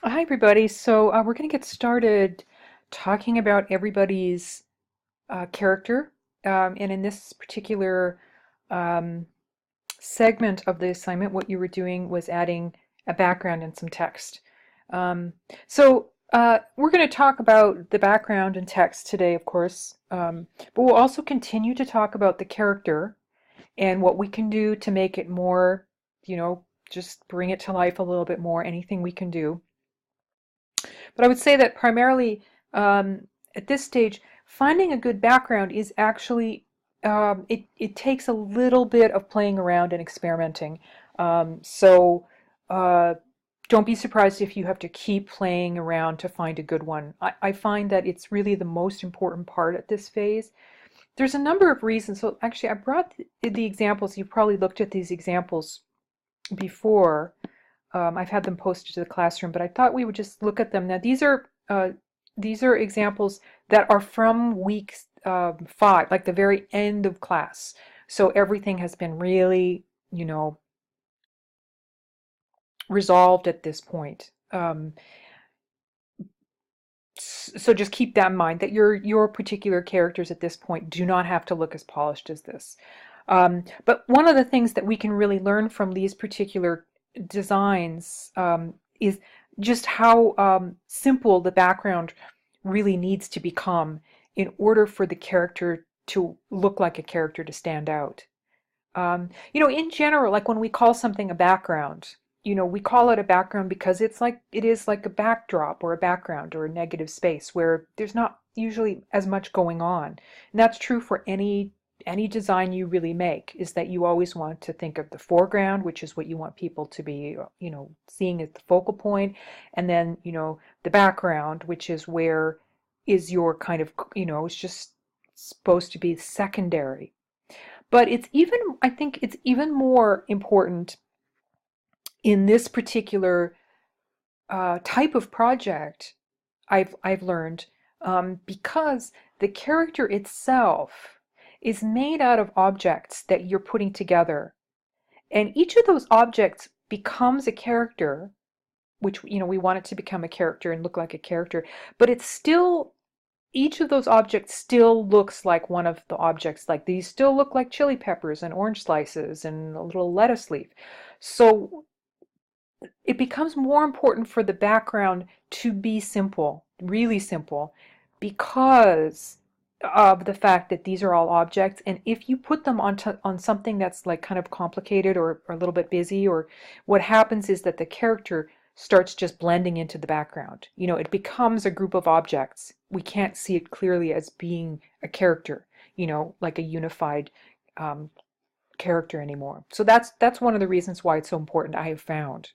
Hi, everybody. So we're going to get started talking about everybody's character. And in this particular um, segment of the assignment, what you were doing was adding a background and some text. Um, so we're going to talk about the background and text today, of course, but we'll also continue to talk about the character and what we can do to make it more, you know, just bring it to life a little bit more, anything we can do. But I would say that primarily um, at this stage, finding a good background is actually, it takes a little bit of playing around and experimenting. So uh, don't be surprised if you have to keep playing around to find a good one. I find that it's really the most important part at this phase. There's a number of reasons. So actually, I brought the examples. You've probably looked at these examples before. I've had them posted to the classroom, but I thought we would just look at them. Now, these are examples that are from week 5, like the very end of class. So everything has been really, resolved at this point. So just keep that in mind that your particular characters at this point do not have to look as polished as this. But one of the things that we can really learn from these particular designs is just how simple the background really needs to become in order for the character to look like a character to stand out. In general, like when we call something a background, we call it a background because it is like a backdrop or a background or a negative space where there's not usually as much going on. And that's true for any design you really make, is that you always want to think of the foreground, which is what you want people to be, seeing as the focal point, and then, the background, which is where is your kind of, it's just supposed to be secondary. But I think it's even more important in this particular type of project, I've learned, because the character itself is made out of objects that you're putting together. And each of those objects becomes a character, which, we want it to become a character and look like a character, but it's still each of those objects still looks like one of the objects. Like these still look like chili peppers and orange slices and a little lettuce leaf. So it becomes more important for the background to be simple, really simple, because of the fact that these are all objects. And if you put them on something that's like kind of complicated or a little bit busy, or what happens is that the character starts just blending into the background. It becomes a group of objects. We can't see it clearly as being a character, like a unified um, character anymore. So that's one of the reasons why it's so important, I have found.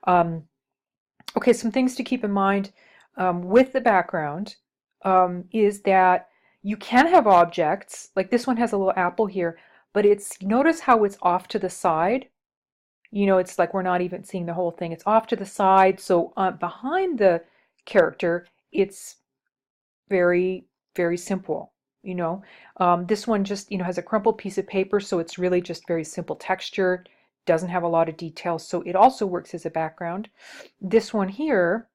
Um, okay, some things to keep in mind with the background is that you can have objects, like this one has a little apple here, but notice how it's off to the side. It's like we're not even seeing the whole thing. It's off to the side. So behind the character, it's very, very simple. This one just, has a crumpled piece of paper, so it's really just very simple texture, doesn't have a lot of details, so it also works as a background. This one here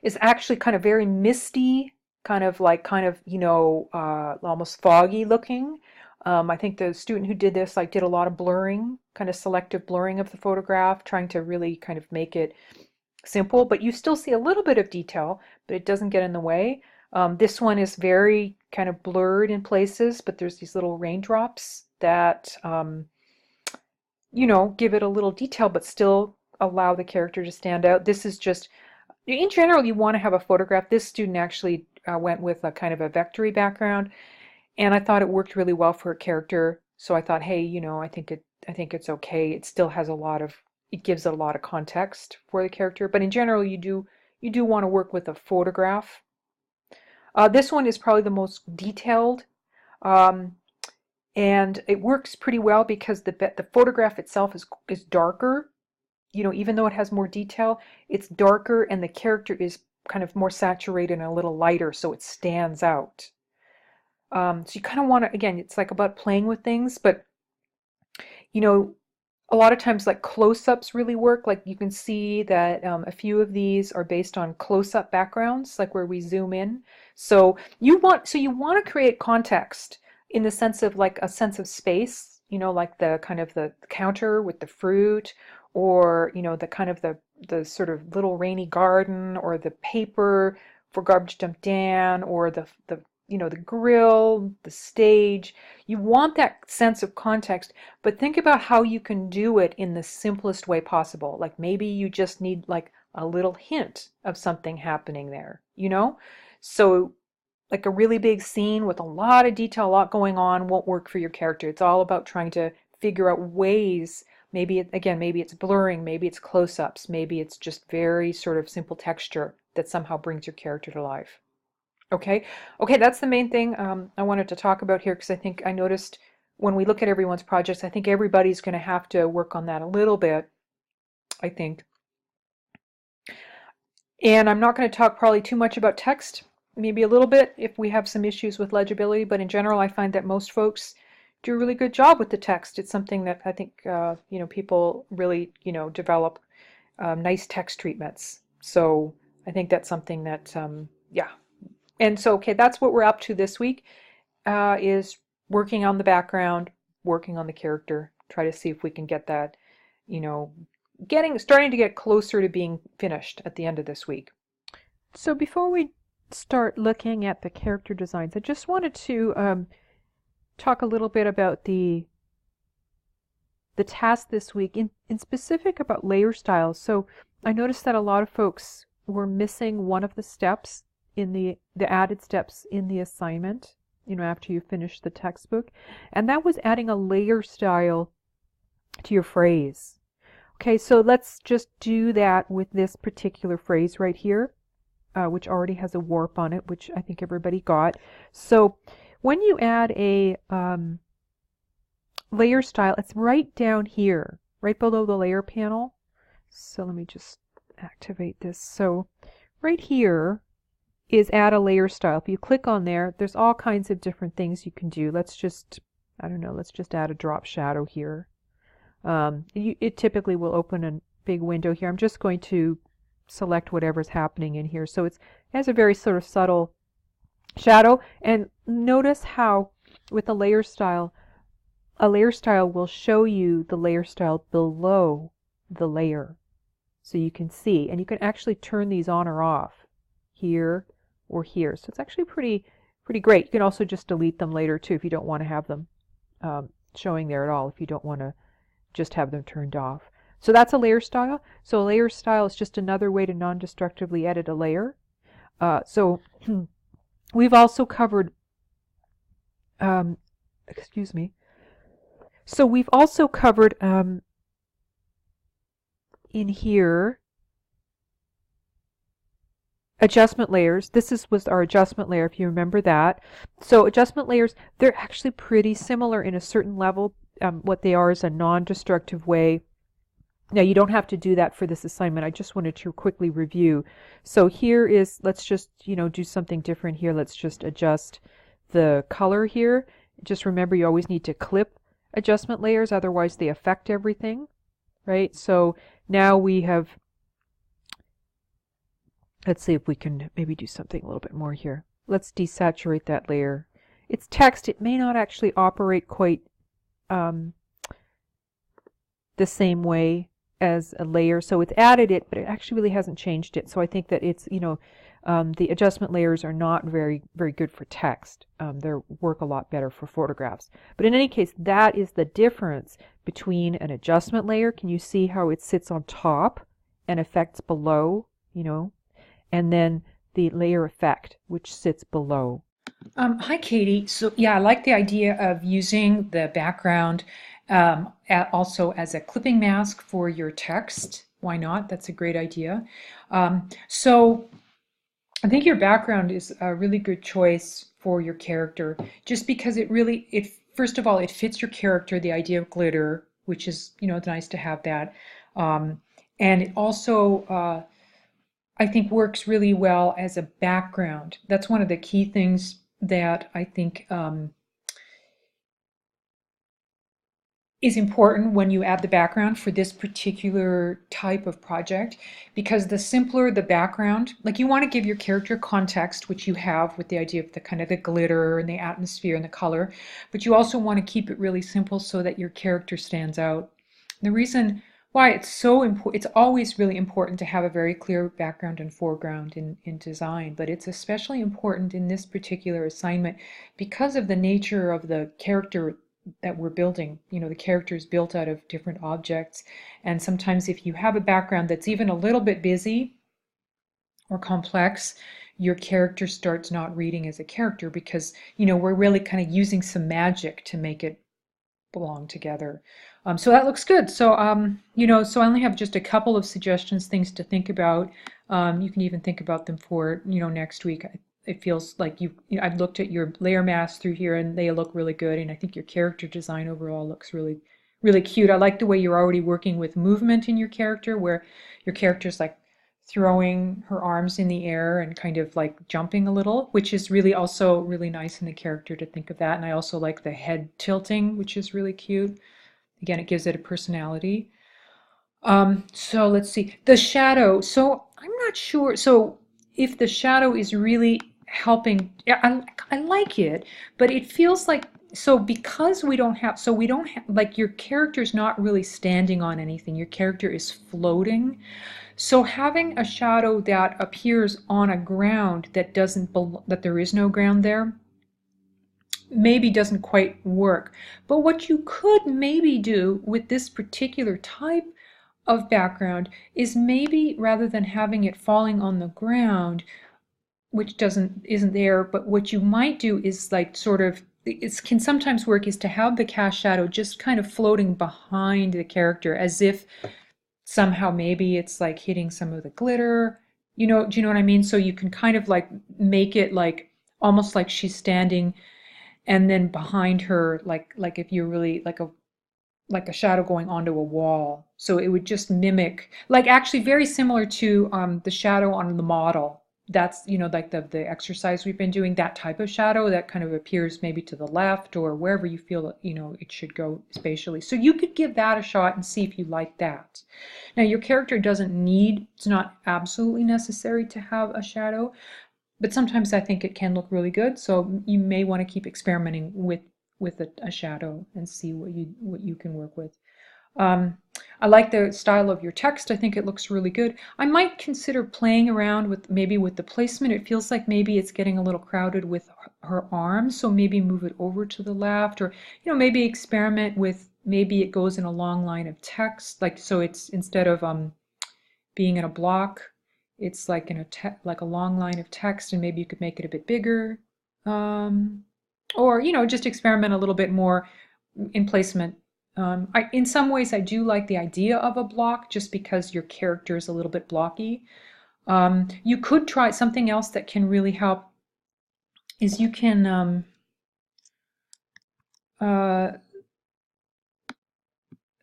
is actually kind of very misty, almost foggy looking. I think the student who did this did a lot of blurring, kind of selective blurring of the photograph, trying to really kind of make it simple, but you still see a little bit of detail, but it doesn't get in the way. This one is very kind of blurred in places, but there's these little raindrops that, give it a little detail, but still allow the character to stand out. This is just, in general, you want to have a photograph. This student actually went with a kind of a vectory background, and I thought it worked really well for a character. So I thought, hey, I think it's okay. It still has it gives it a lot of context for the character. But in general, you do want to work with a photograph. This one is probably the most detailed, um, and it works pretty well because the photograph itself is darker. Even though it has more detail, it's darker, and the character is kind of more saturated and a little lighter, so it stands out. So you kind of want to, again, it's like about playing with things, but you know, a lot of times like close-ups really work. Like you can see that a few of these are based on close-up backgrounds, like where we zoom in. So you want to create context in the sense of like a sense of space, like the kind of the counter with the fruit, or the kind of the sort of little rainy garden, or the paper for garbage dump Dan, or the grill, the stage. You want that sense of context, but think about how you can do it in the simplest way possible. Like maybe you just need like a little hint of something happening there. So like a really big scene with a lot of detail, a lot going on won't work for your character. It's all about trying to figure out ways. Maybe it's blurring, maybe it's close-ups, maybe it's just very sort of simple texture that somehow brings your character to life. Okay, okay, that's the main thing I wanted to talk about here, because I think I noticed when we look at everyone's projects, I think everybody's going to have to work on that a little bit, I think. And I'm not going to talk probably too much about text, maybe a little bit if we have some issues with legibility, but in general, I find that most folks do a really good job with the text. It's something that I think, people really, develop nice text treatments. So I think that's something that, yeah. And so, okay, that's what we're up to this week, is working on the background, working on the character, try to see if we can get that, you know, starting to get closer to being finished at the end of this week. So before we start looking at the character designs, I just wanted to talk a little bit about the task this week, in specific about layer styles. So I noticed that a lot of folks were missing one of the steps in the added steps in the assignment, after you finish the textbook, and that was adding a layer style to your phrase. Okay, so let's just do that with this particular phrase right here, which already has a warp on it, which I think everybody got. So when you add a layer style, it's right down here, right below the layer panel. So let me just activate this. So right here is add a layer style. If you click on there, there's all kinds of different things you can do. Let's just, I don't know, let's just add a drop shadow here. It typically will open a big window here. I'm just going to select whatever's happening in here. So it has a very sort of subtle shadow. And notice how with a layer style will show you the layer style below the layer. So you can see, and you can actually turn these on or off here or here. So it's actually pretty great. You can also just delete them later too if you don't want to have them showing there at all, if you don't want to just have them turned off. So that's a layer style. So a layer style is just another way to non-destructively edit a layer. So we've also covered, excuse me. So we've also covered in here adjustment layers. This was our adjustment layer, if you remember that. So adjustment layers, they're actually pretty similar in a certain level. What they are is a non-destructive way. Now you don't have to do that for this assignment. I just wanted to quickly review. So here is, let's just do something different here. Let's just adjust the color here. Just remember, you always need to clip adjustment layers, otherwise they affect everything, right? So now we have, let's see if we can maybe do something a little bit more here. Let's desaturate that layer. It's text. It may not actually operate quite the same way as a layer. So it's added it, but it actually really hasn't changed it. So I think that it's, the adjustment layers are not very good for text. They work a lot better for photographs. But in any case, that is the difference between an adjustment layer. Can you see how it sits on top and affects below, and then the layer effect, which sits below. Hi, Katie. So yeah, I like the idea of using the background also as a clipping mask for your text. Why not? That's a great idea. So I think your background is a really good choice for your character, just because first of all, it fits your character, the idea of glitter, which is, it's nice to have that. And it also, I think, works really well as a background. That's one of the key things that I think is important when you add the background for this particular type of project, because the simpler the background, like you want to give your character context, which you have with the idea of the kind of the glitter and the atmosphere and the color, but you also want to keep it really simple so that your character stands out. The reason why it's so important, it's always really important to have a very clear background and foreground in design, but it's especially important in this particular assignment because of the nature of the character that we're building. You know, the character is built out of different objects, and sometimes if you have a background that's even a little bit busy or complex, your character starts not reading as a character because, you know, we're really kind of using some magic to make it belong together. So that looks good. So, you know, so I only have just a couple of suggestions, things to think about. You can even think about them for, you know, next week. It feels like I've looked at your layer masks through here and they look really good. And I think your character design overall looks really, really cute. I like the way you're already working with movement in your character, where your character's like throwing her arms in the air and kind of like jumping a little, which is really also really nice in the character to think of that. And I also like the head tilting, which is really cute. Again, it gives it a personality. So let's see. The shadow. So I'm not sure. So if the shadow is really helping, I like it, but it feels like, so because we don't have, like your character's not really standing on anything. Your character is floating. So having a shadow that appears on a ground that that there is no ground there, maybe doesn't quite work. But what you could maybe do with this particular type of background is maybe rather than having it falling on the ground, which isn't there, but what you might do is like sort of, it can sometimes work, is to have the cast shadow just kind of floating behind the character as if somehow maybe it's like hitting some of the glitter. You know, do you know what I mean? So you can kind of like make it like almost like she's standing, and then behind her, like if you're really like a shadow going onto a wall. So it would just mimic, like actually very similar to the shadow on the model. That's, you know, like the exercise we've been doing, that type of shadow that kind of appears maybe to the left or wherever you feel, you know, it should go spatially. So you could give that a shot and see if you like that. Now your character doesn't need, it's not absolutely necessary to have a shadow, but sometimes I think it can look really good. So you may want to keep experimenting with a shadow and see what you can work with. I like the style of your text. I think it looks really good. I might consider playing around with maybe with the placement. It feels like maybe it's getting a little crowded with her arms, so maybe move it over to the left, or you know, maybe experiment with, maybe it goes in a long line of text, like so it's instead of being in a block, it's like in like a long line of text, and maybe you could make it a bit bigger. Or you know, just experiment a little bit more in placement. In some ways, I do like the idea of a block just because your character is a little bit blocky. You could try something else that can really help, is you can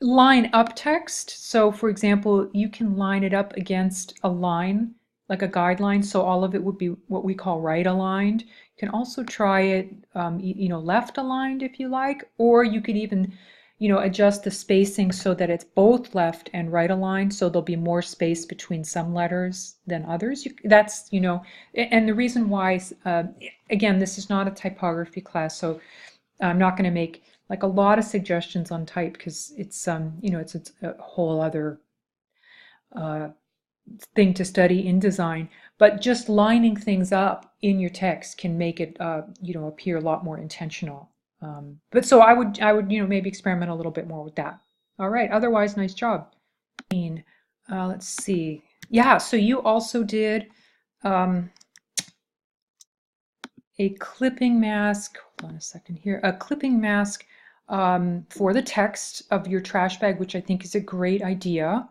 line up text. So for example, you can line it up against a line, like a guideline, so all of it would be what we call right aligned. You can also try it, you know, left aligned if you like, or you could even, you know, adjust the spacing so that it's both left and right aligned, so there'll be more space between some letters than others. That's, you know, and the reason why, again, this is not a typography class, so I'm not going to make like a lot of suggestions on type because it's you know, it's a whole other thing to study in design, but just lining things up in your text can make it you know, appear a lot more intentional. But so I would you know, maybe experiment a little bit more with that. All right, otherwise nice job. Let's see. Yeah, so you also did a clipping mask. Hold on a second here. A clipping mask for the text of your trash bag, which I think is a great idea.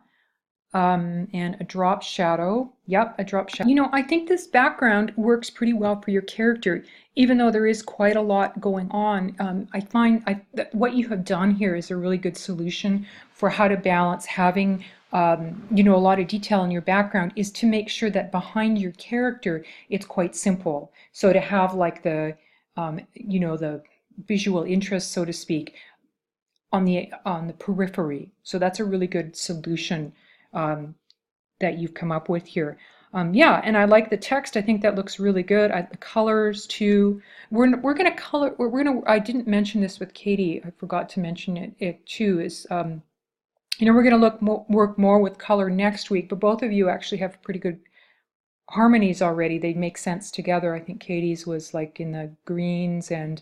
And a drop shadow. Yep, a drop shadow. You know, I think this background works pretty well for your character, even though there is quite a lot going on. I find that what you have done here is a really good solution for how to balance having you know, a lot of detail in your background, is to make sure that behind your character it's quite simple. So to have like the you know, the visual interest, so to speak, on the periphery. So that's a really good solution um, that you've come up with here. Yeah, and I like the text. I think that looks really good. The colors too. We're gonna color. We're gonna. I didn't mention this with Katie. I forgot to mention it too. Is we're gonna work more with color next week. But both of you actually have pretty good harmonies already. They make sense together. I think Katie's was like in the greens and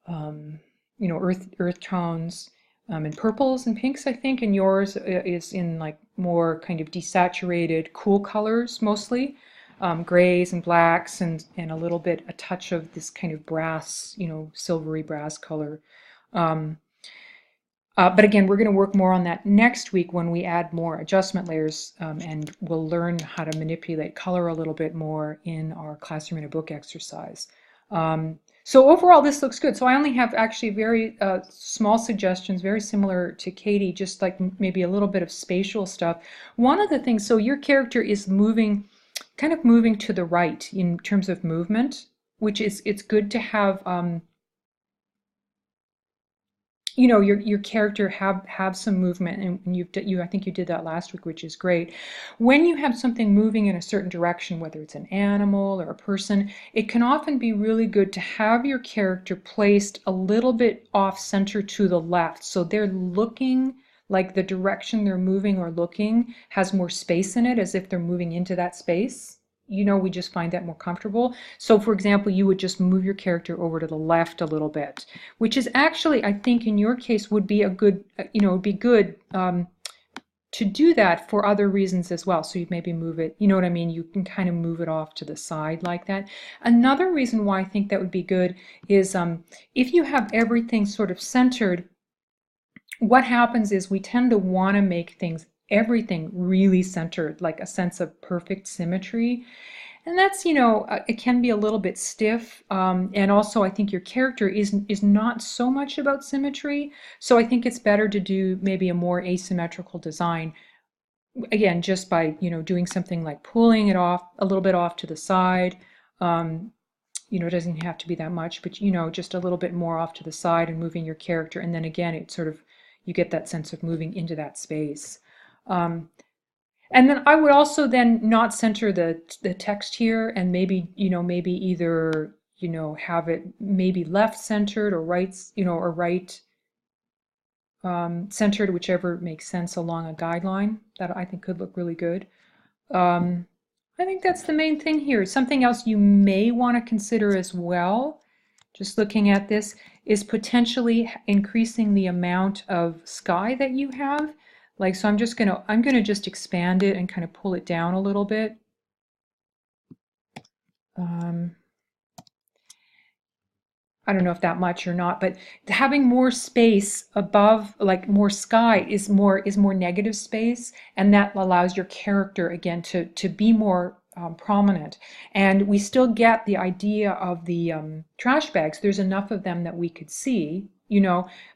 um, earth tones, and purples and pinks, I think, and yours is in like more kind of desaturated, cool colors mostly, grays and blacks, and a little bit a touch of this kind of brass, silvery brass color. Um, but again, we're going to work more on that next week when we add more adjustment layers, and we'll learn how to manipulate color a little bit more in our classroom in a book exercise. So overall, this looks good. So I only have actually very small suggestions, very similar to Katie, just like maybe a little bit of spatial stuff. One of the things, so your character is kind of moving to the right in terms of movement, which is, it's good to have your character have some movement, and I think you did that last week, which is great. When you have something moving in a certain direction, whether it's an animal or a person, it can often be really good to have your character placed a little bit off center to the left, so they're looking like the direction they're moving or looking has more space in it, as if they're moving into that space. We just find that more comfortable. So for example, you would just move your character over to the left a little bit, which is actually, I think in your case, would be a good, would be good to do that for other reasons as well. So you maybe move it, you know what I mean? You can kind of move it off to the side like that. Another reason why I think that would be good is if you have everything sort of centered, what happens is we tend to want to make everything really centered, like a sense of perfect symmetry. And that's, it can be a little bit stiff. And also, I think your character is not so much about symmetry. So I think it's better to do maybe a more asymmetrical design. Again, just by, doing something like pulling it off a little bit off to the side. It doesn't have to be that much, but, just a little bit more off to the side and moving your character. And then again, it sort of, you get that sense of moving into that space. And then I would also then not center the text here, and maybe either, have it maybe left centered or right, or right centered, whichever makes sense along a guideline. That I think could look really good. I think that's the main thing here. Something else you may want to consider as well, just looking at this, is potentially increasing the amount of sky that you have. Like, so I'm gonna just expand it and kind of pull it down a little bit. I don't know if that much or not, but having more space above, like more sky, is more negative space, and that allows your character again to be more prominent. And we still get the idea of the trash bags. There's enough of them that we could see,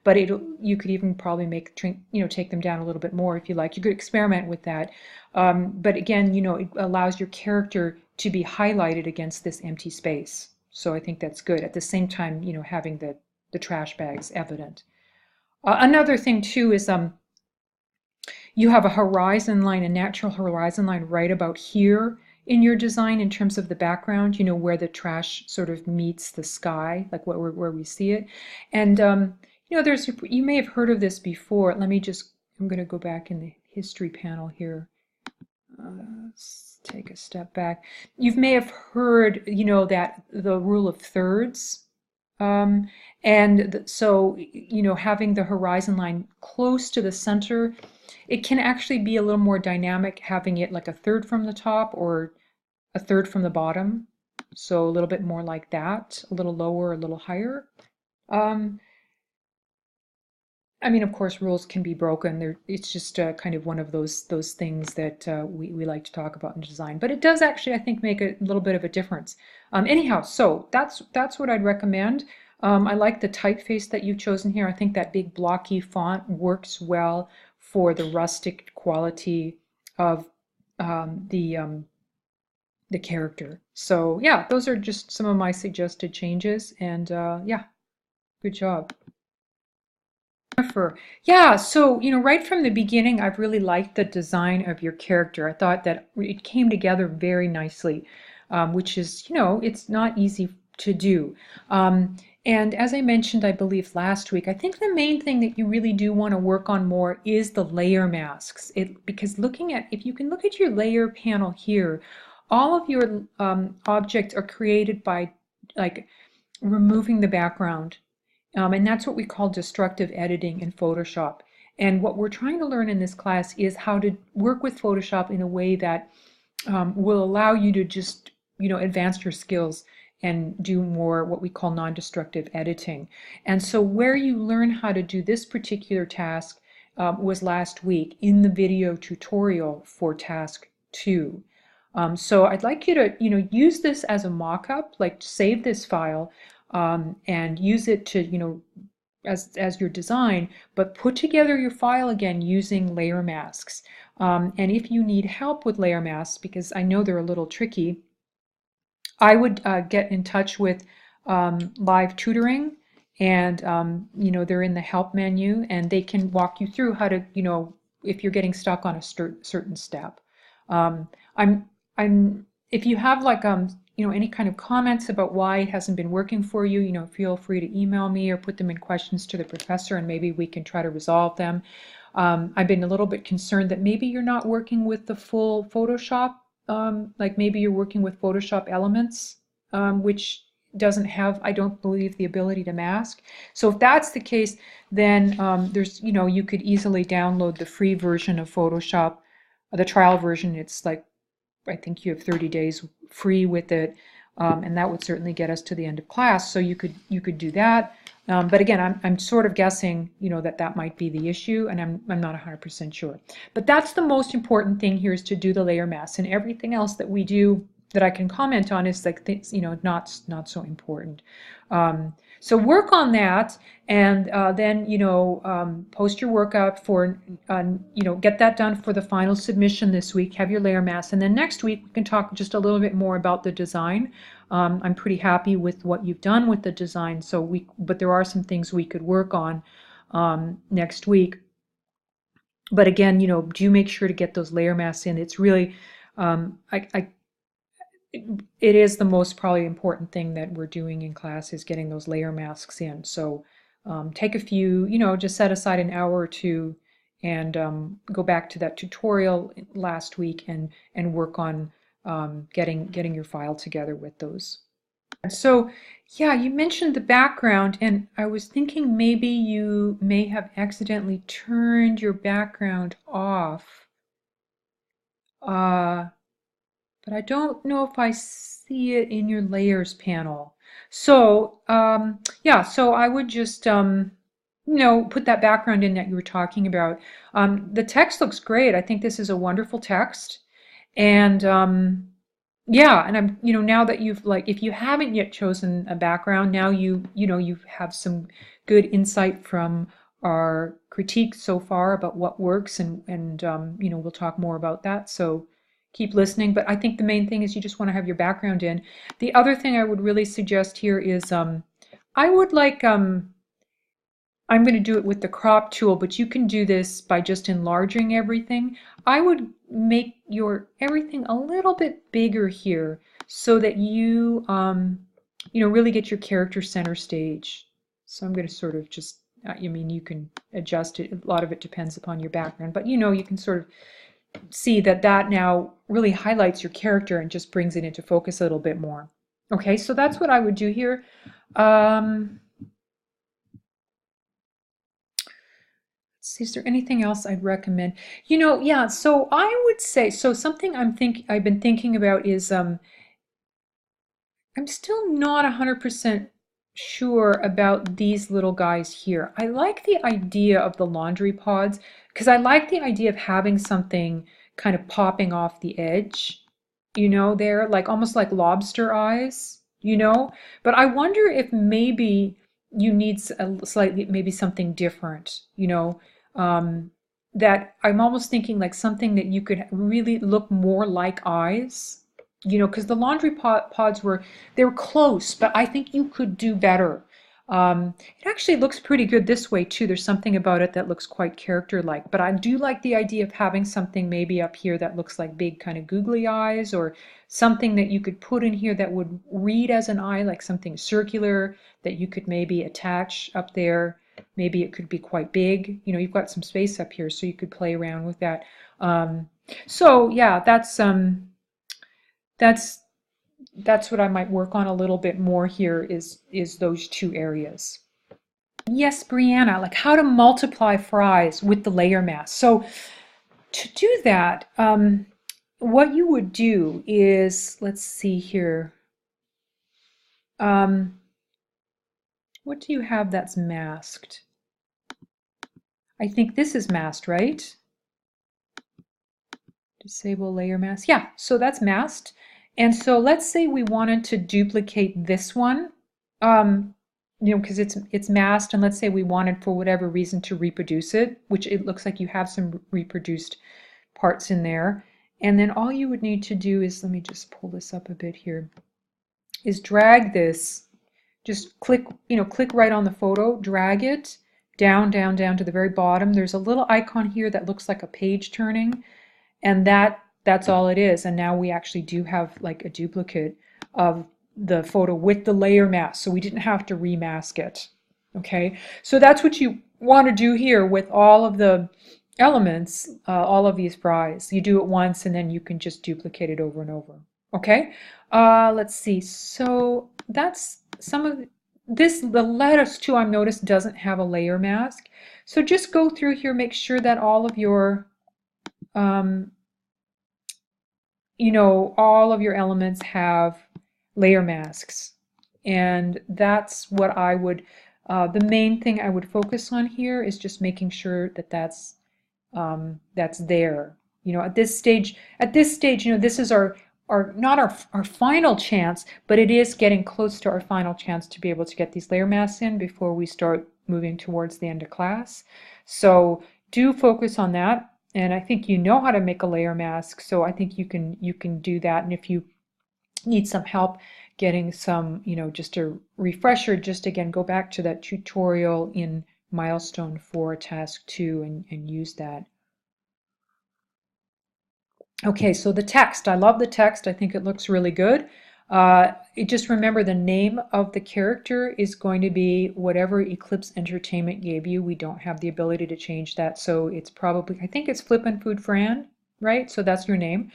but you could even probably take them down a little bit more if you like. You could experiment with that. But again, it allows your character to be highlighted against this empty space. So I think that's good. At the same time, having the trash bags evident. Another thing too is you have a horizon line, a natural horizon line right about here in your design in terms of the background, where the trash sort of meets the sky, like where we see it. And you may have heard of this before. I'm going to go back in the history panel here. Let's take a step back. You may have heard, that the rule of thirds. So, having the horizon line close to the center, it can actually be a little more dynamic, having it like a third from the top or a third from the bottom. So a little bit more like that, a little lower, a little higher. I mean, of course, rules can be broken. It's just kind of one of those things that we like to talk about in design. But it does actually, I think, make a little bit of a difference. Anyhow, so that's what I'd recommend. I like the typeface that you've chosen here. I think that big blocky font works well for the rustic quality of the character. So yeah, those are just some of my suggested changes. And yeah, good job. Jennifer. Yeah, so, right from the beginning, I've really liked the design of your character. I thought that it came together very nicely, which is, it's not easy to do. Um, and as I mentioned, I believe last week, I think the main thing that you really do want to work on more is the layer masks. Because if you can look at your layer panel here, all of your objects are created by like removing the background. And that's what we call destructive editing in Photoshop. And what we're trying to learn in this class is how to work with Photoshop in a way that will allow you to just, advance your skills and do more what we call non-destructive editing. And so where you learn how to do this particular task was last week in the video tutorial for task 2. So I'd like you to, use this as a mock-up, like save this file and use it to, as your design, but put together your file again using layer masks. And if you need help with layer masks, because I know they're a little tricky, I would get in touch with live tutoring, and they're in the help menu, and they can walk you through how to, if you're getting stuck on a certain step. Um, I'm if you have like any kind of comments about why it hasn't been working for you, feel free to email me or put them in questions to the professor, and maybe we can try to resolve them. I've been a little bit concerned that maybe you're not working with the full Photoshop, like maybe you're working with Photoshop Elements, which doesn't have, I don't believe, the ability to mask. So if that's the case, then there's, you could easily download the free version of Photoshop, the trial version. It's like, I think you have 30 days free with it, and that would certainly get us to the end of class. So you could do that. But again, I'm sort of guessing, that might be the issue, and I'm not 100% sure. But that's the most important thing here, is to do the layer mask, and everything else that we do that I can comment on is like things, not so important. So work on that, and then post your work up for get that done for the final submission this week. Have your layer mask, and then next week we can talk just a little bit more about the design. I'm pretty happy with what you've done with the design, but there are some things we could work on next week. But again, do make sure to get those layer masks in. It's really it is the most probably important thing that we're doing in class, is getting those layer masks in. So take a few, just set aside an hour or two and go back to that tutorial last week and work on getting your file together with those. So yeah, you mentioned the background, and I was thinking maybe you may have accidentally turned your background off. But I don't know if I see it in your layers panel. So yeah, so I would just put that background in that you were talking about. The text looks great. I think this is a wonderful text, and yeah, and I'm now that you've, like, if you haven't yet chosen a background, now you have some good insight from our critique so far about what works, and we'll talk more about that. So keep listening, but I think the main thing is you just want to have your background in. The other thing I would really suggest here is I would like I'm going to do it with the crop tool, but you can do this by just enlarging everything. I would make your everything a little bit bigger here so that you really get your character center stage. So I'm going to sort of just you can adjust it. A lot of it depends upon your background, but you can sort of see that now really highlights your character and just brings it into focus a little bit more. Okay, so that's what I would do here. See, is there anything else I'd recommend? Yeah, so I would say, something I've been thinking about is I'm still not 100% sure about these little guys here. I like the idea of the laundry pods because I like the idea of having something kind of popping off the edge, there, like almost like lobster eyes, but I wonder if maybe you need maybe something different, that I'm almost thinking like something that you could really look more like eyes, because the laundry pods they were close, but I think you could do better. It actually looks pretty good this way too. There's something about it that looks quite character-like, but I do like the idea of having something maybe up here that looks like big kind of googly eyes, or something that you could put in here that would read as an eye, like something circular that you could maybe attach up there. Maybe it could be quite big. You know, you've got some space up here, so you could play around with that. So yeah, that's that's what I might work on a little bit more here, is those two areas. Yes, Brianna, like how to multiply fries with the layer mask. So to do that, what you would do is, let's see here. What do you have that's masked? I think this is masked, right? Disable layer mask. Yeah, so that's masked. And so let's say we wanted to duplicate this one, you know, because it's masked, and let's say we wanted for whatever reason to reproduce it, which it looks like you have some reproduced parts in there. And then all you would need to do is, let me just pull this up a bit here, is drag this, just click, you know, click right on the photo, drag it down, down, down to the very bottom. There's a little icon here that looks like a page turning, and that's all it is. And now we actually do have like a duplicate of the photo with the layer mask, so we didn't have to remask it. Okay, so that's what you want to do here with all of the elements, all of these fries. You do it once and then you can just duplicate it over and over. Okay, let's see. So that's some of this. The lettuce too, I've noticed, doesn't have a layer mask. So just go through here, make sure that all of your you know, all of your elements have layer masks. And that's what I would, the main thing I would focus on here is just making sure that that's there. You know, at this stage, you know, this is not our final chance, but it is getting close to our final chance to be able to get these layer masks in before we start moving towards the end of class. So do focus on that. And I think you know how to make a layer mask, so I think you can do that. And if you need some help getting some, you know, just a refresher, just again go back to that tutorial in Milestone 4 Task 2 and use that. Okay, so the text. I love the text. I think it looks really good. Just remember the name of the character is going to be whatever Eclipse Entertainment gave you. We don't have the ability to change that, so it's probably, I think it's Flippin' Food Fran, right? So that's your name.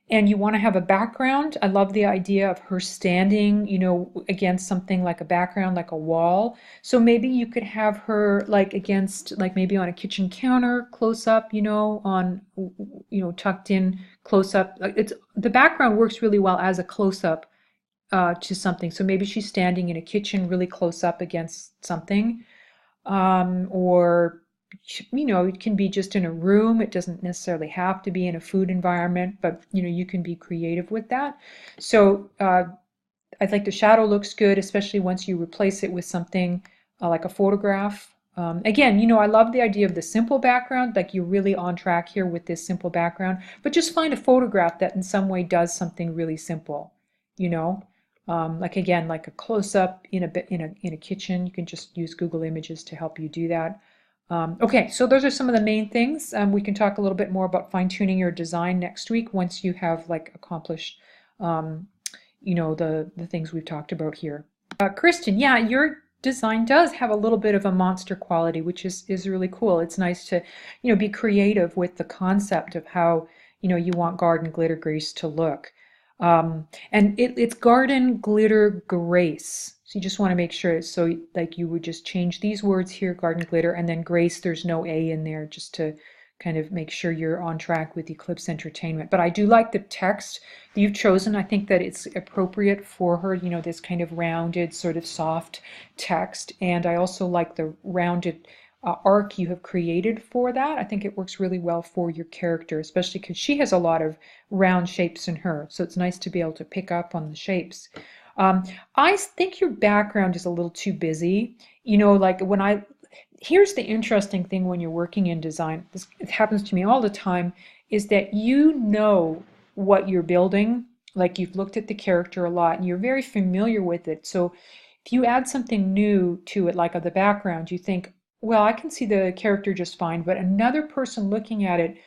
And you want to have a background. I love the idea of her standing, you know, against something like a background, like a wall. So maybe you could have her like against, like maybe on a kitchen counter, close up, you know, on, you know, tucked in close up. It's, the background works really well as a close up to something. So maybe she's standing in a kitchen really close up against something, or you know, it can be just in a room. It doesn't necessarily have to be in a food environment, but you know, you can be creative with that. So I think the shadow looks good, especially once you replace it with something like a photograph. Again, you know, I love the idea of the simple background, like you're really on track here with this simple background, but just find a photograph that in some way does something really simple, you know. Like again, like a close-up in a kitchen. You can just use Google Images to help you do that. Okay, so those are some of the main things. We can talk a little bit more about fine-tuning your design next week once you have like accomplished, you know, the things we've talked about here. Kristen, yeah, your design does have a little bit of a monster quality, which is really cool. It's nice to, you know, be creative with the concept of how, you know, you want Garden Glitter Grace to look. And it's Garden Glitter Grace. So you just want to make sure, so like you would just change these words here, Garden Glitter, and then Grace, there's no A in there, just to kind of make sure you're on track with Eclipse Entertainment. But I do like the text that you've chosen. I think that it's appropriate for her, you know, this kind of rounded, sort of soft text. And I also like the rounded arc you have created for that. I think it works really well for your character, especially because she has a lot of round shapes in her. So it's nice to be able to pick up on the shapes. I think your background is a little too busy. You know, like here's the interesting thing when you're working in design, it happens to me all the time, is that you know what you're building. Like you've looked at the character a lot and you're very familiar with it. So if you add something new to it, like of the background, you think, well, I can see the character just fine, but another person looking at it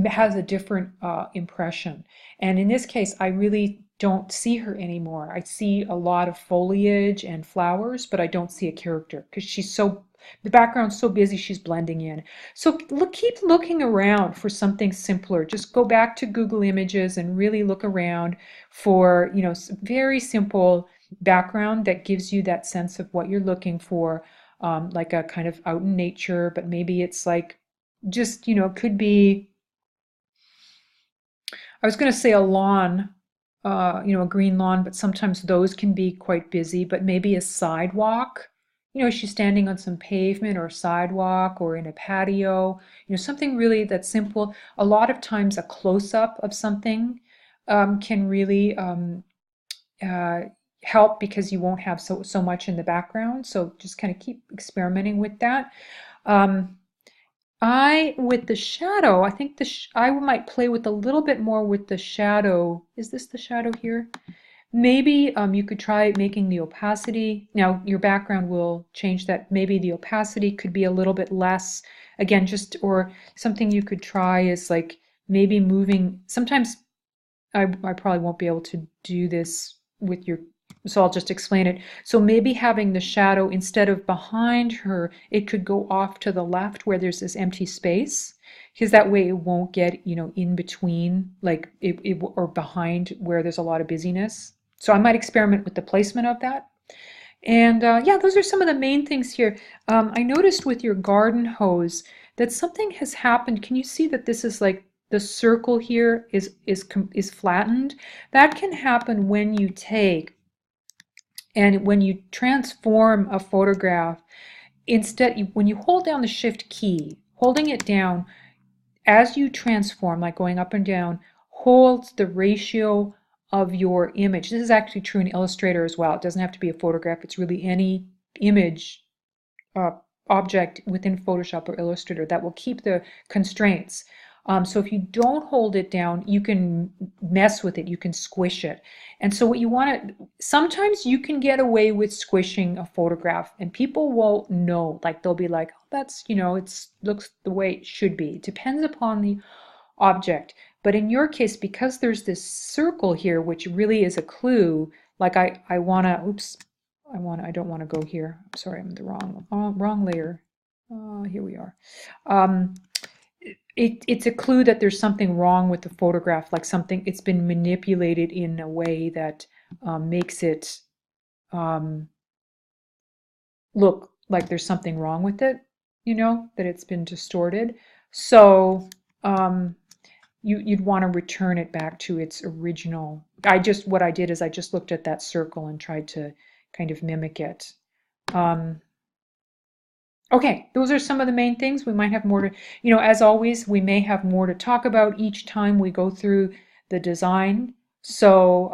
has a different impression. And in this case, I really don't see her anymore. I see a lot of foliage and flowers, but I don't see a character because the background's so busy, she's blending in. So keep looking around for something simpler. Just go back to Google Images and really look around for, very simple background that gives you that sense of what you're looking for, like a kind of out in nature, but maybe it's like just, could be, I was going to say a lawn, a green lawn, but sometimes those can be quite busy, but maybe a sidewalk. She's standing on some pavement or sidewalk or in a patio, something really that's simple. A lot of times a close-up of something can really uh, help because you won't have so much in the background. So just kind of keep experimenting with that. Um, with the shadow, I think I might play with a little bit more with the shadow. Is this the shadow here? Maybe you could try making the opacity. Now your background will change that. Maybe the opacity could be a little bit less. Again, or something you could try is like maybe moving. Sometimes I probably won't be able to do this with so I'll just explain it. So maybe having the shadow instead of behind her, it could go off to the left where there's this empty space, because that way it won't get, in between, like or behind where there's a lot of busyness. So I might experiment with the placement of that. And yeah, those are some of the main things here. I noticed with your garden hose that something has happened. Can you see that this is like the circle here is flattened? That can happen when you take and when you transform a photograph. Instead, when you hold down the shift key, holding it down as you transform, like going up and down, holds the ratio of your image. This is actually true in Illustrator as well. It doesn't have to be a photograph. It's really any image uh, object within Photoshop or Illustrator that will keep the constraints. So if you don't hold it down, you can mess with it, you can squish it. And so what you want to, sometimes you can get away with squishing a photograph and people won't know, like they'll be like, oh, that's, it looks the way it should be. It depends upon the object. But in your case, because there's this circle here, which really is a clue, like I want to, oops, I don't want to go here. I'm sorry, I'm the wrong layer. Here we are. It's a clue that there's something wrong with the photograph, like it's been manipulated in a way that makes it look like there's something wrong with it, that it's been distorted. So you'd want to return it back to its original. What I did is I just looked at that circle and tried to kind of mimic it. Okay, those are some of the main things. We might have more to, as always, we may have more to talk about each time we go through the design. So,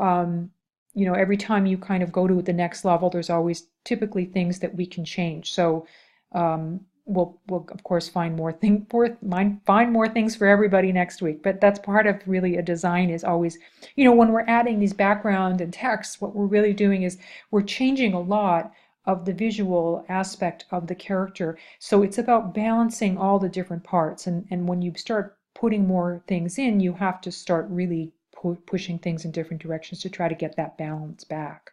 every time you kind of go to the next level, there's always typically things that we can change. So, we'll of course find more things for everybody next week. But that's part of really a design is always, when we're adding these background and text, what we're really doing is we're changing a lot of the visual aspect of the character. So it's about balancing all the different parts. And when you start putting more things in, you have to start really pushing things in different directions to try to get that balance back.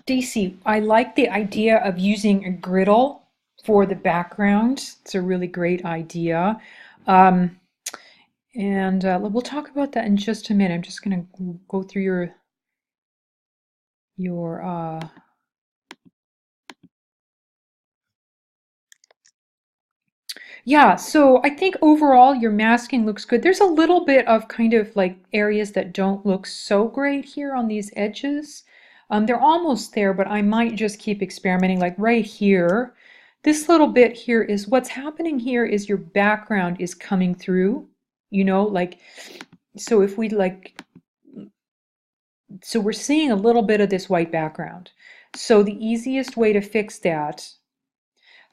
Stacy, I like the idea of using a griddle for the background. It's a really great idea. And we'll talk about that in just a minute. I'm just going to go through your yeah, so I think overall your masking looks good. There's a little bit of kind of like areas that don't look so great here on these edges. They're almost there, but I might just keep experimenting. Like right here, this little bit here is what's happening here is your background is coming through, like, so if we like, so we're seeing a little bit of this white background. So the easiest way to fix that,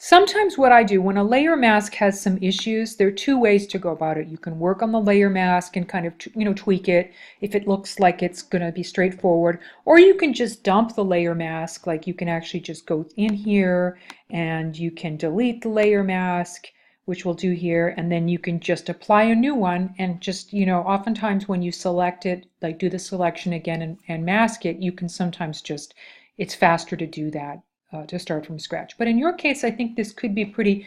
Sometimes what I do when a layer mask has some issues, there are two ways to go about it. You can work on the layer mask and kind of, tweak it if it looks like it's going to be straightforward, or you can just dump the layer mask. Like you can actually just go in here and you can delete the layer mask, which we'll do here, and then you can just apply a new one and just, oftentimes when you select it, like do the selection again and mask it, you can sometimes just, it's faster to do that. To start from scratch. But in your case, I think this could be pretty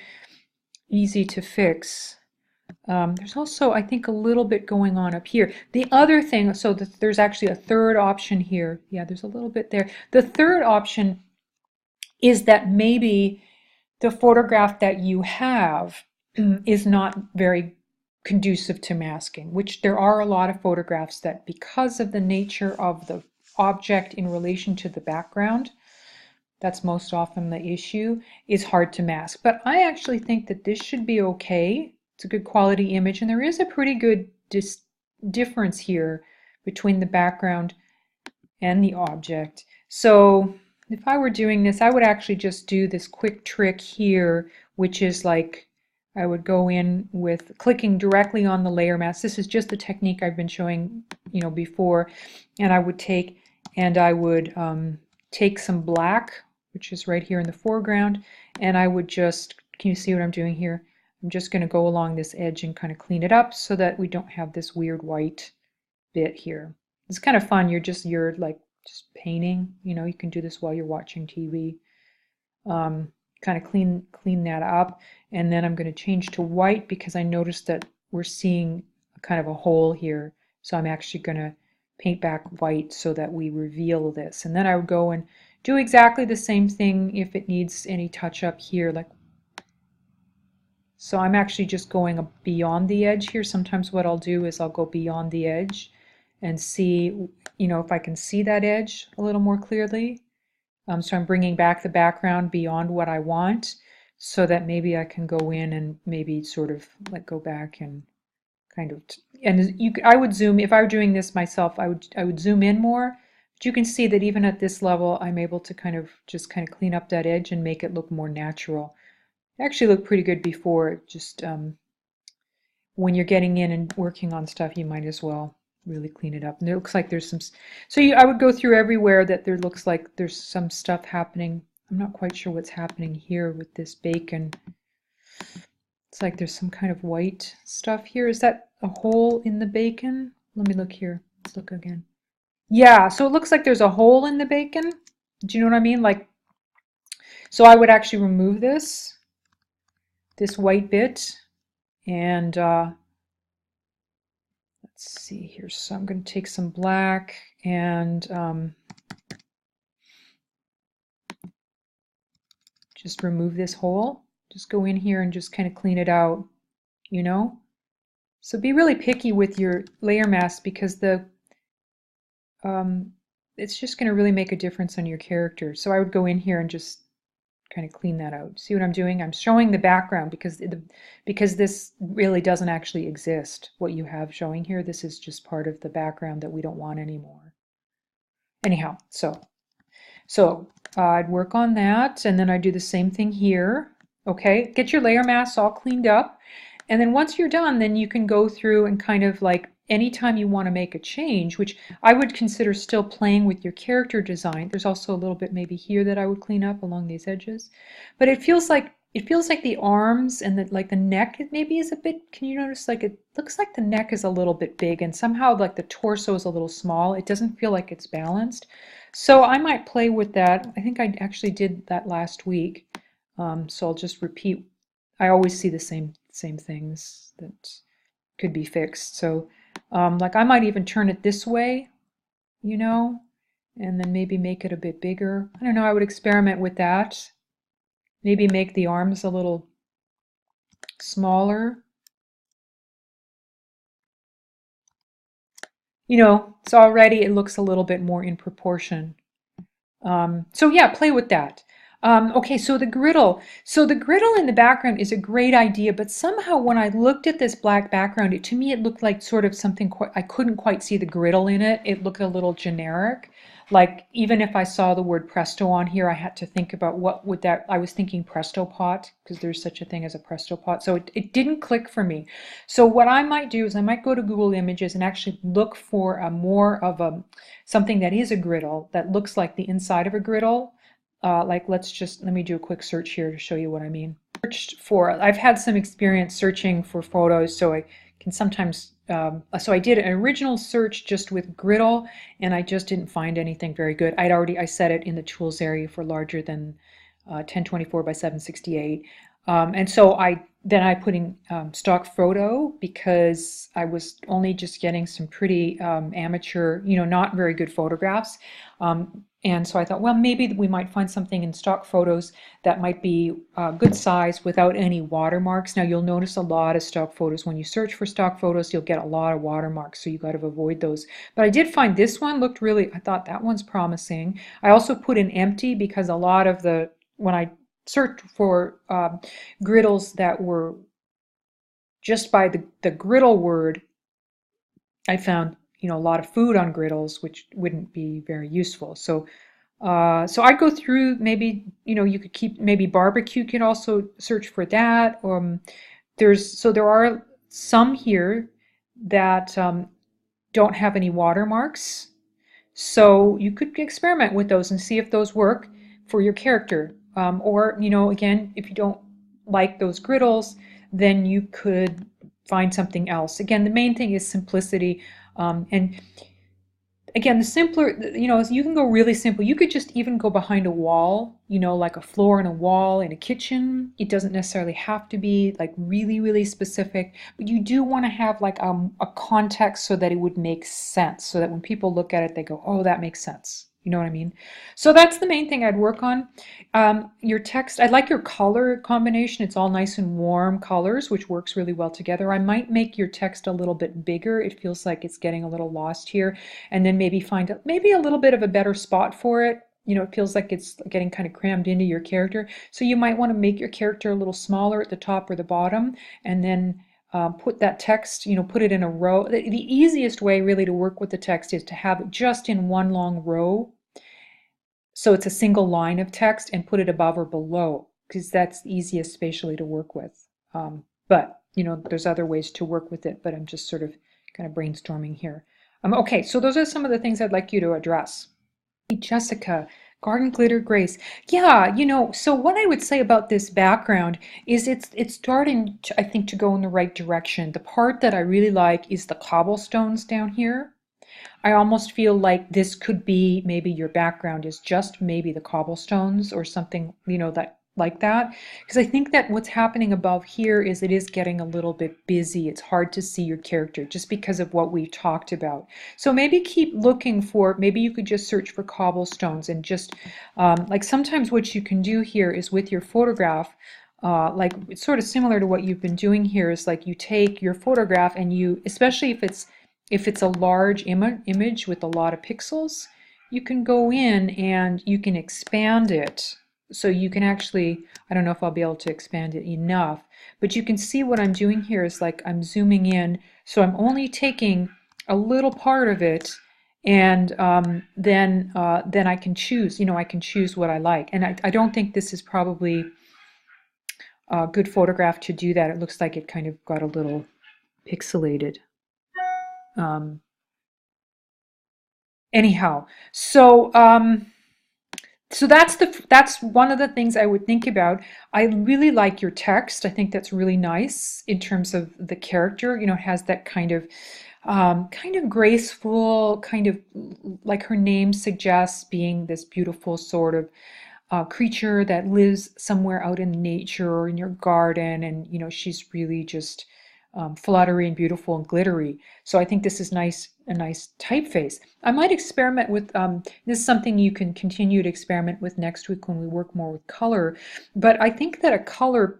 easy to fix. There's also, I think, a little bit going on up here. The other thing, so there's actually a third option here. Yeah, there's a little bit there. The third option is that maybe the photograph that you have is not very conducive to masking, which there are a lot of photographs that, because of the nature of the object in relation to the background, that's most often the issue, is hard to mask. But I actually think that this should be okay. It's a good quality image, and there is a pretty good difference here between the background and the object. So if I were doing this, I would actually just do this quick trick here, which is like I would go in with clicking directly on the layer mask. This is just the technique I've been showing, before, and I would take some black, which is right here in the foreground, and I would just, can you see what I'm doing here? I'm just going to go along this edge and kind of clean it up so that we don't have this weird white bit here. It's kind of fun. You're like just painting, you can do this while you're watching TV. Kind of clean that up, and then I'm going to change to white because I noticed that we're seeing kind of a hole here, so I'm actually going to paint back white so that we reveal this. And then I would go and do exactly the same thing if it needs any touch up here. So I'm actually just going beyond the edge here. Sometimes what I'll do is I'll go beyond the edge and see, if I can see that edge a little more clearly. So I'm bringing back the background beyond what I want so that maybe I can go in and maybe sort of like go back and kind of, I would zoom, if I were doing this myself, I would zoom in more. But you can see that even at this level, I'm able to kind of clean up that edge and make it look more natural. It actually looked pretty good before. Just when you're getting in and working on stuff, you might as well really clean it up. And it looks like there's some, so I would go through everywhere that there looks like there's some stuff happening. I'm not quite sure what's happening here with this bacon. It's like there's some kind of white stuff here. Is that a hole in the bacon? Let me look here. Let's look again. Yeah, so it looks like there's a hole in the bacon. Do you know what I mean? Like, so I would actually remove this white bit, and let's see here. So I'm going to take some black and just remove this hole. Just go in here and just kind of clean it out, So be really picky with your layer mask because it's just going to really make a difference on your character. So I would go in here and just kind of clean that out. See what I'm doing? I'm showing the background because this really doesn't actually exist. What you have showing here, this is just part of the background that we don't want anymore. Anyhow, so I'd work on that, and then I do the same thing here. Okay, get your layer masks all cleaned up, and then once you're done, then you can go through and kind of like anytime you want to make a change, which I would consider still playing with your character design. There's also a little bit maybe here that I would clean up along these edges, but it feels like the arms and the neck maybe is a bit, can you notice, like it looks like the neck is a little bit big and somehow like the torso is a little small. It doesn't feel like it's balanced. So I might play with that. I think I actually did that last week. So I'll just repeat. I always see the same things that could be fixed. So like I might even turn it this way, and then maybe make it a bit bigger. I don't know, I would experiment with that. Maybe make the arms a little smaller. So already it looks a little bit more in proportion. So yeah, play with that. Okay, so the griddle. So the griddle in the background is a great idea, but somehow when I looked at this black background, to me it looked like sort of something I couldn't quite see the griddle in it. It looked a little generic. like even if I saw the word presto on here, I had to think about what would that, I was thinking presto pot because there's such a thing as a presto pot. So it didn't click for me. So what I might do is I might go to Google Images and actually look for a more of a something that is a griddle that looks like the inside of a griddle. Like let me do a quick search here to show you what I mean. I've had some experience searching for photos, so I can sometimes, so I did an original search just with griddle, and I just didn't find anything very good. I set it in the tools area for larger than 1024 by 768. And so I put in stock photo because I was only just getting some pretty amateur, not very good photographs. And so I thought, well, maybe we might find something in stock photos that might be good size without any watermarks. Now you'll notice a lot of stock photos. When you search for stock photos, you'll get a lot of watermarks, so you got to avoid those. But I did find this one looked really, I thought that one's promising. I also put in empty because a lot of when I searched for griddles that were just by the griddle word, I found a lot of food on griddles, which wouldn't be very useful. So I'd go through, maybe you could keep, maybe barbecue, you could also search for that. There are some here that don't have any watermarks, so you could experiment with those and see if those work for your character. Or again, if you don't like those griddles, then you could find something else. Again, the main thing is simplicity. And again, the simpler, you can go really simple. You could just even go behind a wall, like a floor and a wall in a kitchen. It doesn't necessarily have to be like really, really specific, but you do want to have like a context so that it would make sense, so that when people look at it, they go, oh, that makes sense. You know what I mean? So that's the main thing I'd work on. Your text, I like your color combination. It's all nice and warm colors, which works really well together. I might make your text a little bit bigger. It feels like it's getting a little lost here. And then maybe find maybe a little bit of a better spot for it. It feels like it's getting kind of crammed into your character. So you might want to make your character a little smaller at the top or the bottom, and then put that text, put it in a row. The easiest way really to work with the text is to have it just in one long row. So it's a single line of text, and put it above or below, because that's easiest spatially to work with. But there's other ways to work with it, but I'm just sort of kind of brainstorming here. Okay, so those are some of the things I'd like you to address. Jessica, Garden Glitter Grace. Yeah, so what I would say about this background is it's starting to, I think, to go in the right direction. The part that I really like is the cobblestones down here. I almost feel like this could be, maybe your background is just maybe the cobblestones or something, that like that. Because I think that what's happening above here is it is getting a little bit busy. It's hard to see your character just because of what we've talked about. So maybe keep looking for, maybe you could just search for cobblestones, and just like sometimes what you can do here is with your photograph, like it's sort of similar to what you've been doing here, is like you take your photograph and you, especially if it's a large image with a lot of pixels, you can go in and you can expand it. So you can actually, I don't know if I'll be able to expand it enough, but you can see what I'm doing here is like I'm zooming in. So I'm only taking a little part of it, and then I can choose, I can choose what I like. And I don't think this is probably a good photograph to do that. It looks like it kind of got a little pixelated. Anyhow, so that's one of the things I would think about. I really like your text. I think that's really nice in terms of the character. It has that kind of graceful, kind of like her name suggests, being this beautiful sort of creature that lives somewhere out in nature or in your garden, and she's really just fluttery and beautiful and glittery. So I think this is nice, a nice typeface. I might experiment with, this is something you can continue to experiment with next week when we work more with color, but I think that a color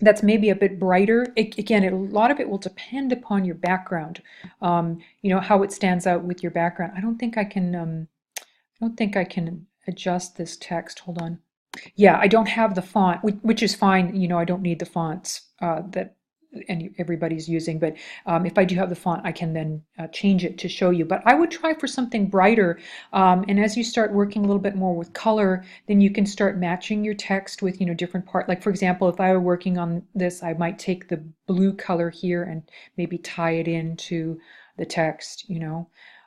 that's maybe a bit brighter, again, a lot of it will depend upon your background, how it stands out with your background. I don't think I can adjust this text. Hold on. Yeah, I don't have the font, which is fine. I don't need the fonts that everybody's using, but if I do have the font, I can then change it to show you. But I would try for something brighter, and as you start working a little bit more with color, then you can start matching your text with, different part. Like for example, if I were working on this, I might take the blue color here and maybe tie it into the text.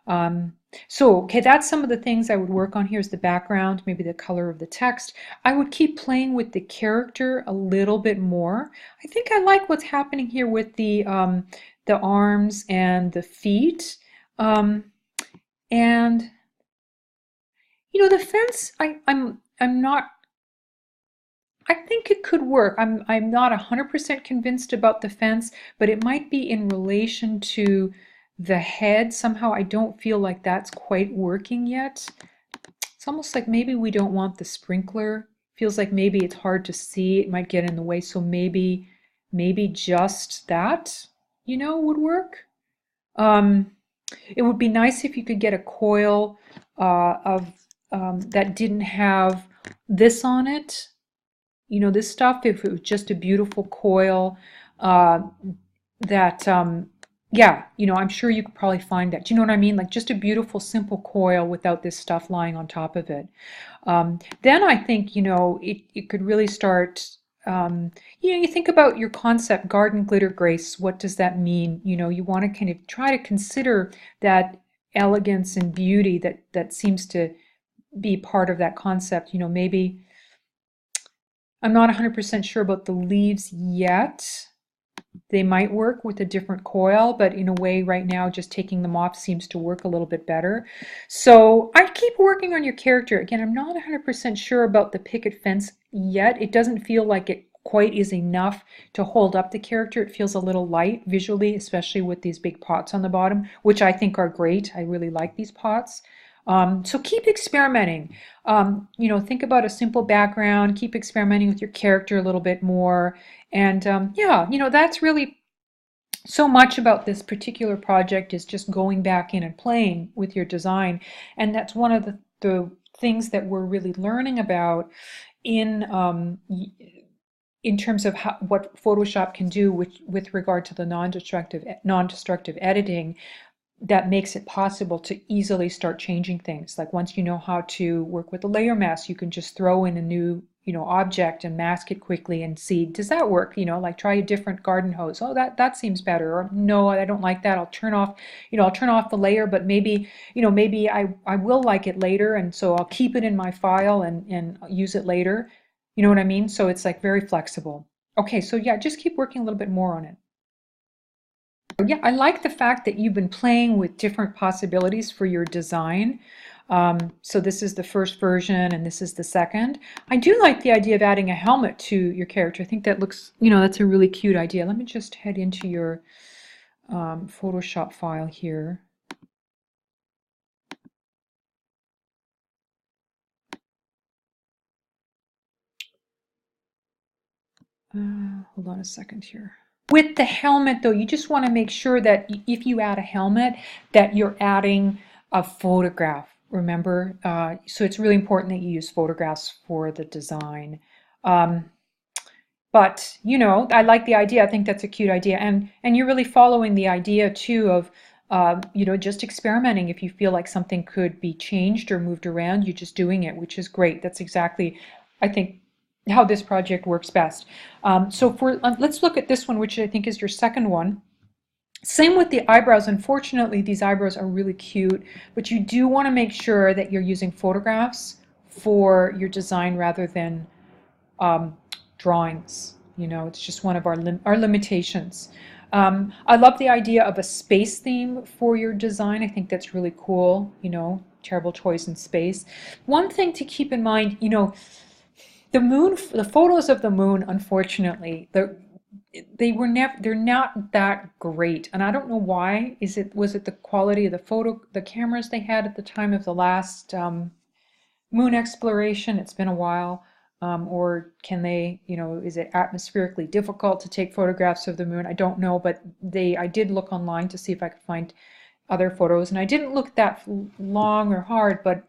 Um, so, okay, that's some of the things I would work on. Here's the background, maybe the color of the text. I would keep playing with the character a little bit more. I think I like what's happening here with the arms and the feet. Um, and the fence, I'm not, I think it could work. I'm not 100% convinced about the fence, but it might be in relation to the head. Somehow I don't feel like that's quite working yet. It's almost like maybe we don't want the sprinkler. Feels like maybe it's hard to see. It might get in the way. So maybe just that, would work. It would be nice if you could get a coil of that didn't have this on it. This stuff, if it was just a beautiful coil uh, that, yeah, I'm sure you could probably find that. Do you know what I mean? Like just a beautiful, simple coil without this stuff lying on top of it. Then I think, it could really start, you think about your concept, garden glitter grace. What does that mean? You want to kind of try to consider that elegance and beauty that seems to be part of that concept. Maybe I'm not 100% sure about the leaves yet. They might work with a different coil, but in a way right now just taking them off seems to work a little bit better. So I keep working on your character. Again, I'm not 100% sure about the picket fence yet. It doesn't feel like it quite is enough to hold up the character. It feels a little light visually, especially with these big pots on the bottom, which I think are great. I really like these pots. So keep experimenting. Think about a simple background, keep experimenting with your character a little bit more. And yeah, that's really so much about this particular project is just going back in and playing with your design. And that's one of the things that we're really learning about in in terms of what Photoshop can do with regard to the non-destructive editing that makes it possible to easily start changing things. Like once you know how to work with a layer mask, you can just throw in a new, object and mask it quickly and see, does that work? Like try a different garden hose. Oh, that seems better. Or no, I don't like that. I'll turn off, the layer, but maybe I will like it later, and so I'll keep it in my file and use it later. You know what I mean? So it's like very flexible. Okay, so yeah, just keep working a little bit more on it. Yeah, I like the fact that you've been playing with different possibilities for your design. So this is the first version and this is the second. I do like the idea of adding a helmet to your character. I think that looks, that's a really cute idea. Let me just head into your Photoshop file here. Hold on a second here. With the helmet, though, you just want to make sure that if you add a helmet, that you're adding a photograph. Remember, so it's really important that you use photographs for the design. Um, but I like the idea. I think that's a cute idea, and you're really following the idea too of just experimenting. If you feel like something could be changed or moved around, you're just doing it, which is great. That's exactly, I think, how this project works best. So let's look at this one, which I think is your second one. Same with the eyebrows. Unfortunately, these eyebrows are really cute, but you do want to make sure that you're using photographs for your design rather than drawings. It's just one of our limitations. I love the idea of a space theme for your design. I think that's really cool. Terrible choice in space. One thing to keep in mind, the moon, the photos of the moon, unfortunately, they're not that great, and I don't know why. Was it the quality of the cameras they had at the time of the last moon exploration? It's been a while. Or can they, is it atmospherically difficult to take photographs of the moon? I don't know, but I did look online to see if I could find other photos, and I didn't look that long or hard, but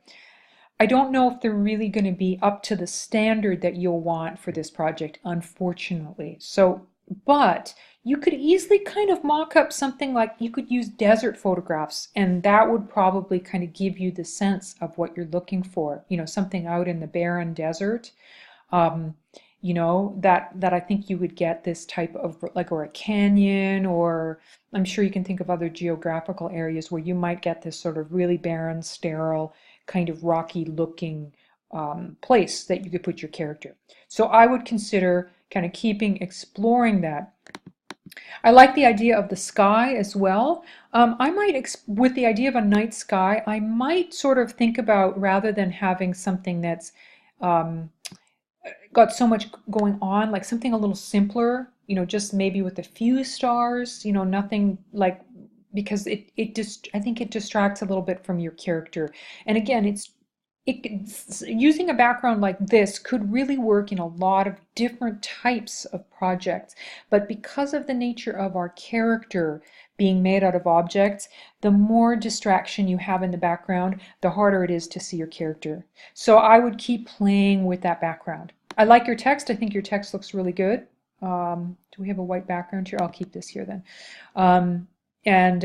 I don't know if they're really going to be up to the standard that you'll want for this project, unfortunately. So But you could easily kind of mock up something like you could use desert photographs, and that would probably kind of give you the sense of what you're looking for. You know, something out in the barren desert. Um, you know, that I think you would get this type of like, or a canyon, or I'm sure you can think of other geographical areas where you might get this sort of really barren, sterile, kind of rocky looking place that you could put your character. So I would consider kind of exploring that. I like the idea of the sky as well. I might, with the idea of a night sky, I might sort of think about, rather than having something that's um, got so much going on, like something a little simpler, you know, just maybe with a few stars, you know, nothing like, because it just, I think it distracts a little bit from your character. And again, using a background like this could really work in a lot of different types of projects. But because of the nature of our character being made out of objects, the more distraction you have in the background, the harder it is to see your character. So I would keep playing with that background. I like your text. I think your text looks really good. Do we have a white background here? I'll keep this here then. Um, and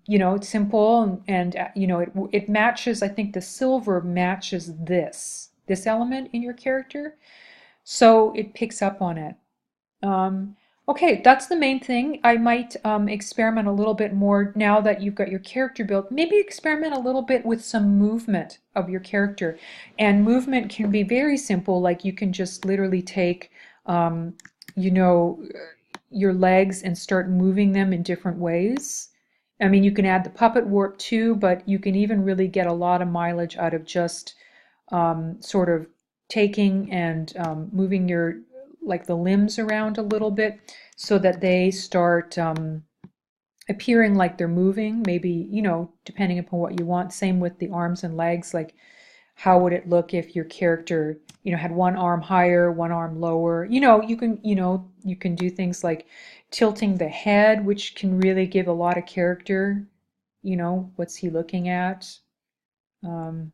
you know, it's simple, and you know, it matches. I think the silver matches this element in your character, so it picks up on it. Um, okay, that's the main thing. I might experiment a little bit more now that you've got your character built. Maybe experiment a little bit with some movement of your character. And movement can be very simple, like you can just literally take, you know, your legs and start moving them in different ways. I mean, you can add the puppet warp too, but you can even really get a lot of mileage out of just sort of taking and moving your, like, the limbs around a little bit so that they start appearing like they're moving, maybe, you know, depending upon what you want. Same with the arms and legs, like how would it look if your character, you know, had one arm higher, one arm lower. You know, you can do things like tilting the head, which can really give a lot of character. You know, what's he looking at? Um,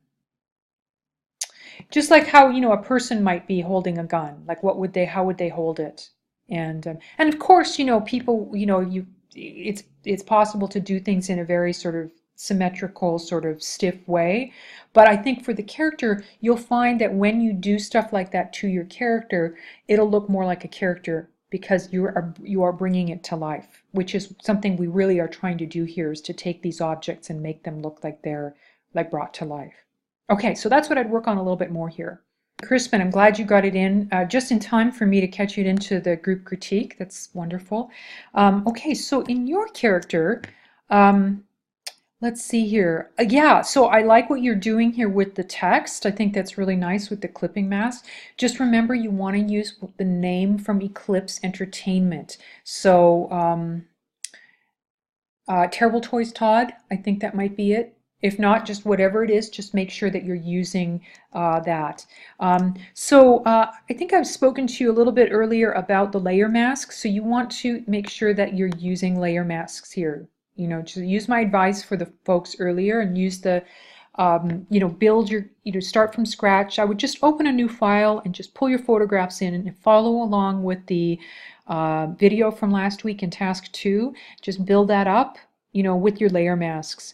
just like how, you know, a person might be holding a gun, like how would they hold it? And of course, you know, people, you know, it's possible to do things in a very sort of symmetrical, sort of stiff way. But I think for the character, you'll find that when you do stuff like that to your character, it'll look more like a character because you are bringing it to life, which is something we really are trying to do here, is to take these objects and make them look like they're like brought to life. Okay, so that's what I'd work on a little bit more here. Crispin, I'm glad you got it in just in time for me to catch it into the group critique. That's wonderful. Okay, so in your character, um, let's see here. Yeah, so I like what you're doing here with the text. I think that's really nice with the clipping mask. Just remember, you want to use the name from Eclipse Entertainment. So, Terrible Toys Todd, I think that might be it. If not, just whatever it is, just make sure that you're using that. I think I've spoken to you a little bit earlier about the layer masks. So you want to make sure that you're using layer masks here. You know, just use my advice for the folks earlier and use the, you know, start from scratch. I would just open a new file and just pull your photographs in and follow along with the video from last week in task 2. Just build that up, you know, with your layer masks.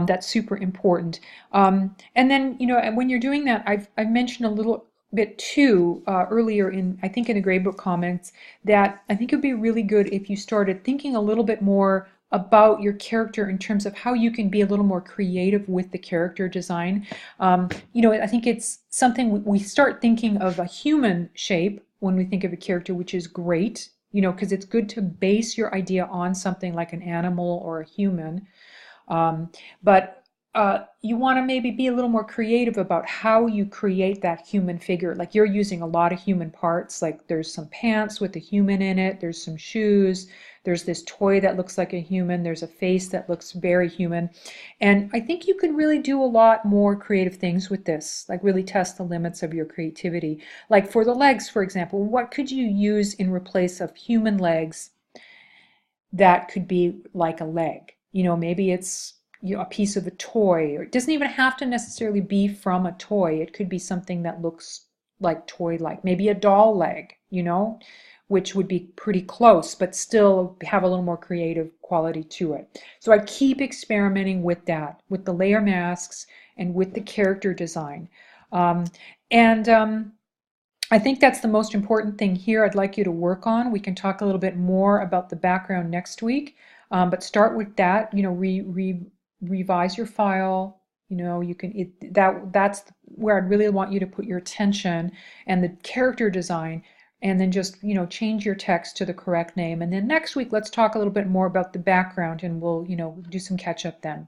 That's super important. And then, you know, and when you're doing that, I've mentioned a little bit too earlier in, I think in the gradebook comments, that I think it would be really good if you started thinking a little bit more about your character in terms of how you can be a little more creative with the character design. You know, I think it's something we start thinking of a human shape when we think of a character, which is great, you know, because it's good to base your idea on something like an animal or a human. Um, but you want to maybe be a little more creative about how you create that human figure. Like you're using a lot of human parts, like there's some pants with a human in it, there's some shoes, there's this toy that looks like a human, there's a face that looks very human. And I think you can really do a lot more creative things with this, like really test the limits of your creativity. Like for the legs, for example, what could you use in replace of human legs that could be like a leg? You know, maybe it's, you know, a piece of a toy, or it doesn't even have to necessarily be from a toy. It could be something that looks like toy-like, maybe a doll leg, you know, which would be pretty close, but still have a little more creative quality to it. So I keep experimenting with that, with the layer masks and with the character design. Um, and I think that's the most important thing here I'd like you to work on. We can talk a little bit more about the background next week, but start with that. Revise your file. You can that's where I'd really want you to put your attention, and the character design, and then just change your text to the correct name. And then next week let's talk a little bit more about the background, and we'll do some catch up then.